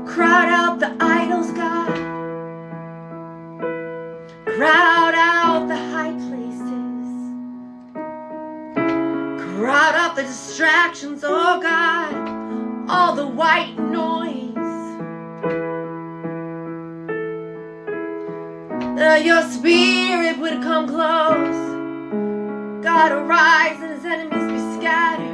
Crowd out the idols, God. Crowd out the high places. Crowd out the distractions, oh God. All the white noise. That your spirit would come close. God, arise and his enemies be scattered.